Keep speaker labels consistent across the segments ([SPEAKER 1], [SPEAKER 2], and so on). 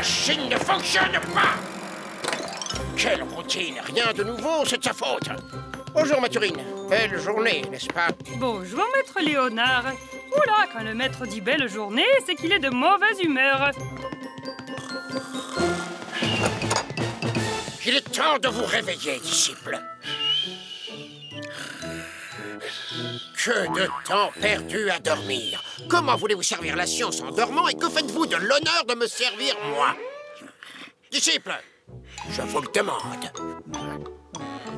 [SPEAKER 1] machine ne fonctionne pas! Quelle routine! Rien de nouveau, c'est de sa faute! Bonjour, Mathurine. Belle journée, n'est-ce pas?
[SPEAKER 2] Bonjour, maître Léonard. Oula, quand le maître dit belle journée, c'est qu'il est de mauvaise humeur.
[SPEAKER 1] Il est temps de vous réveiller, disciples. Que de temps perdu à dormir. Comment voulez-vous servir la science en dormant et que faites-vous de l'honneur de me servir, moi? Disciples, je vous le demande.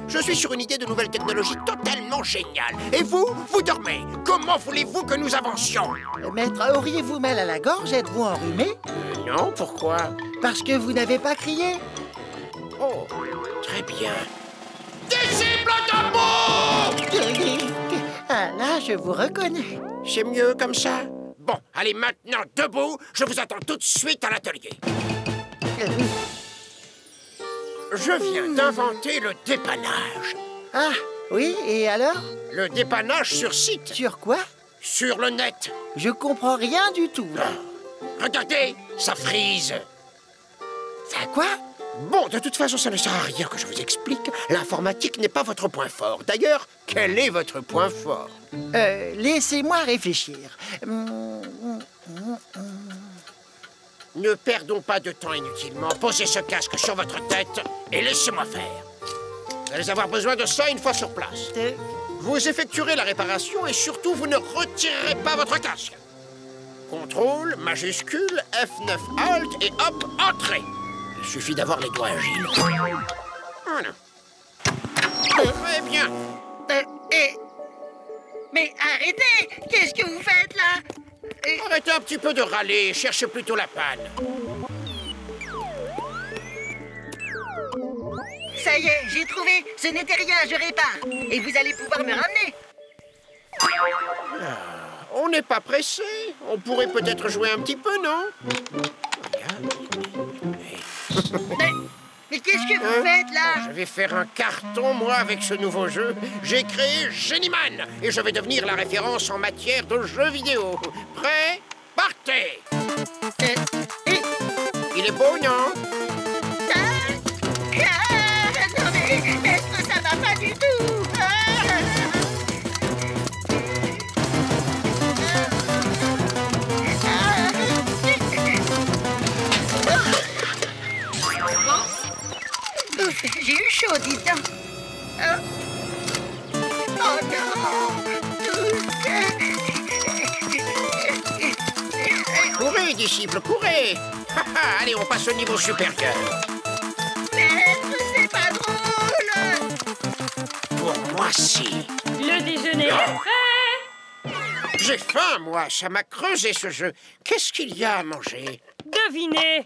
[SPEAKER 1] Je suis sur une idée de nouvelle technologie totalement géniale. Et vous, vous dormez. Comment voulez-vous que nous avancions?
[SPEAKER 3] Maître, auriez-vous mal à la gorge? Êtes-vous enrhumé?
[SPEAKER 1] Non, pourquoi?
[SPEAKER 3] Parce que vous n'avez pas crié.
[SPEAKER 1] Oh, très bien. Disciples debout!
[SPEAKER 3] Ah là, je vous reconnais.
[SPEAKER 1] C'est mieux comme ça? Bon, allez maintenant debout. Je vous attends tout de suite à l'atelier. Je viens d'inventer le dépannage.
[SPEAKER 3] Ah, oui, et alors?
[SPEAKER 1] Le dépannage sur site.
[SPEAKER 3] Sur quoi?
[SPEAKER 1] Sur le net.
[SPEAKER 3] Je comprends rien du tout.
[SPEAKER 1] Regardez, ça frise.
[SPEAKER 3] Ça quoi?
[SPEAKER 1] Bon, de toute façon, ça ne sert à rien que je vous explique. L'informatique n'est pas votre point fort. D'ailleurs, quel est votre point fort?
[SPEAKER 3] Laissez-moi réfléchir.
[SPEAKER 1] Ne perdons pas de temps inutilement. Posez ce casque sur votre tête et laissez-moi faire. Vous allez avoir besoin de ça une fois sur place. Vous effectuerez la réparation et surtout, vous ne retirerez pas votre casque. Contrôle, majuscule, F9 Alt et hop, entrée. Il suffit d'avoir les doigts agiles. Voilà. Très bien.
[SPEAKER 3] Mais arrêtez! Qu'est-ce que vous faites là?
[SPEAKER 1] Arrêtez un petit peu de râler, cherchez plutôt la panne.
[SPEAKER 3] Ça y est, j'ai trouvé. Ce n'était rien, je répare. Et vous allez pouvoir me ramener.
[SPEAKER 1] On n'est pas pressé. On pourrait peut-être jouer un petit peu, non?
[SPEAKER 3] Mais qu'est-ce que vous faites là?
[SPEAKER 1] Je vais faire un carton, moi, avec ce nouveau jeu. J'ai créé Génieman et je vais devenir la référence en matière de jeux vidéo. Prêt? Partez! Il est beau, non?
[SPEAKER 3] Non mais, maître, ça va pas du tout. J'ai eu chaud, dis donc. Oh non!
[SPEAKER 1] Courez, disciples, courez! Allez, on passe au niveau supérieur.
[SPEAKER 3] Maître, c'est pas drôle!
[SPEAKER 1] Pour moi, si.
[SPEAKER 2] Le déjeuner est prêt.
[SPEAKER 1] J'ai faim, moi. Ça m'a creusé, ce jeu. Qu'est-ce qu'il y a à manger?
[SPEAKER 2] Devinez.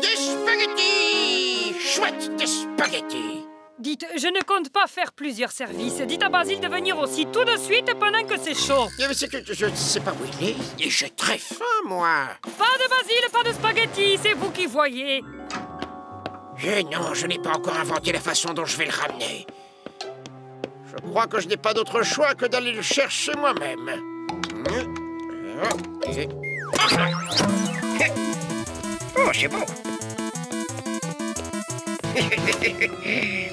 [SPEAKER 1] Des spaghettis! Chouette, des spaghettis!
[SPEAKER 2] Dites, je ne compte pas faire plusieurs services. Dites à Basile de venir aussi tout de suite pendant que c'est chaud.
[SPEAKER 1] Mais c'est que je ne sais pas où il est. Et j'ai très faim, moi.
[SPEAKER 2] Pas de Basile, pas de spaghettis, c'est vous qui voyez.
[SPEAKER 1] Eh non, je n'ai pas encore inventé la façon dont je vais le ramener. Je crois que je n'ai pas d'autre choix que d'aller le chercher moi-même. Oh, c'est bon.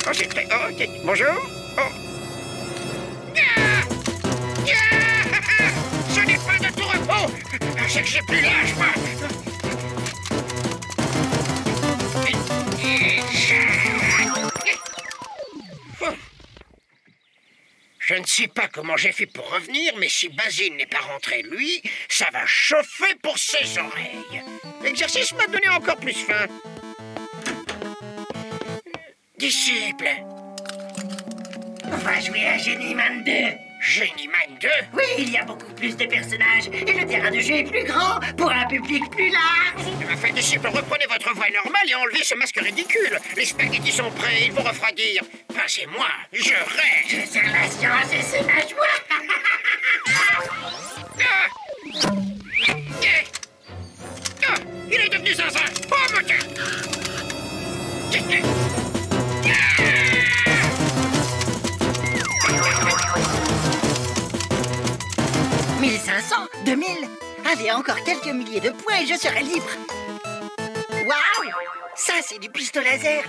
[SPEAKER 1] Oh, c'est très... Oh, bonjour. Oh. Ce n'est pas de tout repos. C'est que j'ai plus l'âge, moi. Je ne sais pas comment j'ai fait pour revenir, mais si Basile n'est pas rentré, lui, ça va chauffer pour ses oreilles. L'exercice m'a donné encore plus faim. Disciples,
[SPEAKER 4] On va jouer à Génieman 2.
[SPEAKER 1] Génieman 2?
[SPEAKER 4] Oui, il y a beaucoup plus de personnages et le terrain de jeu est plus grand pour un public plus large.
[SPEAKER 1] Enfin, disciples, reprenez votre voix normale et enlevez ce masque ridicule. Les spaghettis sont prêts, ils vont refroidir. Passez-moi, je reste.
[SPEAKER 4] Je sers la science et c'est ma joie.
[SPEAKER 1] Il est devenu zinzin. Oh, mon Dieu.
[SPEAKER 3] 1500, 2000. Allez, encore quelques milliers de points et je serai libre. Waouh! Ça, c'est du pistolet laser.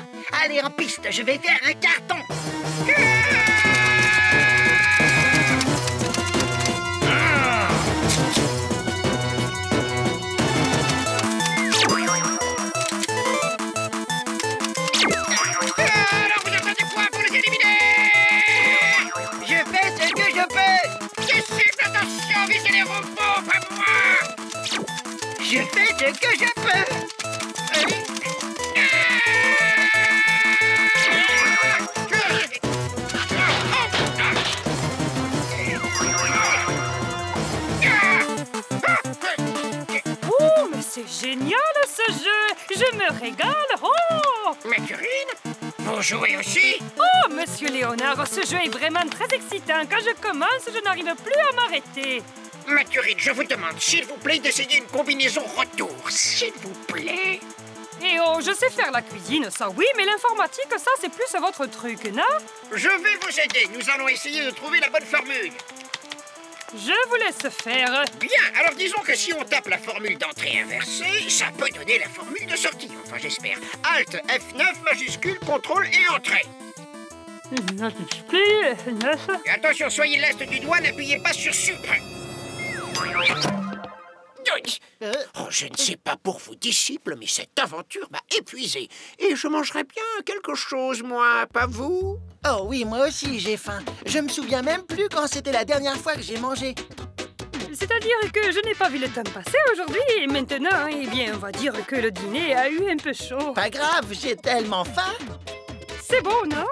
[SPEAKER 3] Allez, en piste, je vais faire un carton.
[SPEAKER 1] Alors, vous avez des points pour les éliminer!
[SPEAKER 3] Je fais ce que je peux.
[SPEAKER 1] Disciple, attention, visez les robots, pas moi!
[SPEAKER 3] Je fais ce que je peux.
[SPEAKER 2] Oh, mais c'est génial ce jeu! Je me régale! Oh!
[SPEAKER 1] Mathurine, vous jouez aussi?
[SPEAKER 2] Oh, monsieur Léonard, ce jeu est vraiment très excitant. Quand je commence, je n'arrive plus à m'arrêter.
[SPEAKER 1] Mathurine, je vous demande, s'il vous plaît, d'essayer une combinaison retour. S'il vous plaît.
[SPEAKER 2] Et oh, je sais faire la cuisine, ça oui, mais l'informatique, ça c'est plus votre truc, non?
[SPEAKER 1] Je vais vous aider. Nous allons essayer de trouver la bonne formule.
[SPEAKER 2] Je vous laisse faire.
[SPEAKER 1] Bien, alors disons que si on tape la formule d'entrée inversée, ça peut donner la formule de sortie. Enfin, j'espère. Alt F9 majuscule, contrôle et entrée. Et attention, soyez leste du doigt, n'appuyez pas sur supprime. Oh, je ne sais pas pour vous, disciples, mais cette aventure m'a épuisé. Et je mangerais bien quelque chose, moi, pas vous?
[SPEAKER 3] Oh oui, moi aussi, j'ai faim. Je me souviens même plus quand c'était la dernière fois que j'ai mangé.
[SPEAKER 2] C'est-à-dire que je n'ai pas vu le temps passer aujourd'hui, et maintenant, eh bien, on va dire que le dîner a eu un peu chaud.
[SPEAKER 3] Pas grave, j'ai tellement faim.
[SPEAKER 2] C'est beau, non?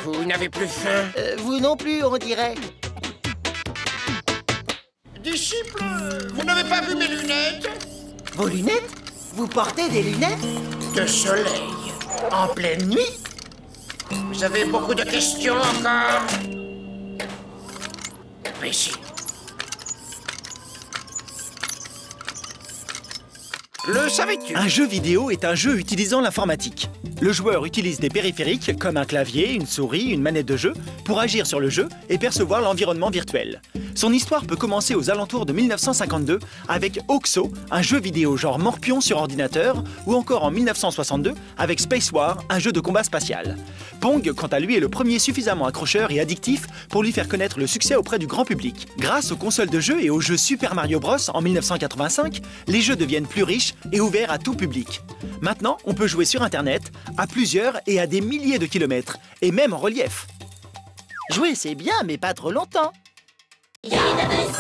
[SPEAKER 1] Vous n'avez plus faim?
[SPEAKER 3] Vous non plus, on dirait.
[SPEAKER 1] Disciples, vous n'avez pas vu mes lunettes?
[SPEAKER 3] Vos lunettes? Vous portez des lunettes?
[SPEAKER 1] De soleil.
[SPEAKER 3] En pleine nuit?
[SPEAKER 1] Vous avez beaucoup de questions encore? Mais si. Le savais-tu?
[SPEAKER 5] Un jeu vidéo est un jeu utilisant l'informatique. Le joueur utilise des périphériques comme un clavier, une souris, une manette de jeu pour agir sur le jeu et percevoir l'environnement virtuel. Son histoire peut commencer aux alentours de 1952 avec Oxo, un jeu vidéo genre morpion sur ordinateur, ou encore en 1962 avec Space War, un jeu de combat spatial. Pong, quant à lui, est le premier suffisamment accrocheur et addictif pour lui faire connaître le succès auprès du grand public. Grâce aux consoles de jeux et au jeu Super Mario Bros en 1985, les jeux deviennent plus riches et ouverts à tout public. Maintenant, on peut jouer sur Internet, à plusieurs et à des milliers de kilomètres, et même en relief.
[SPEAKER 3] Jouer, c'est bien, mais pas trop longtemps.
[SPEAKER 6] Y'a une bus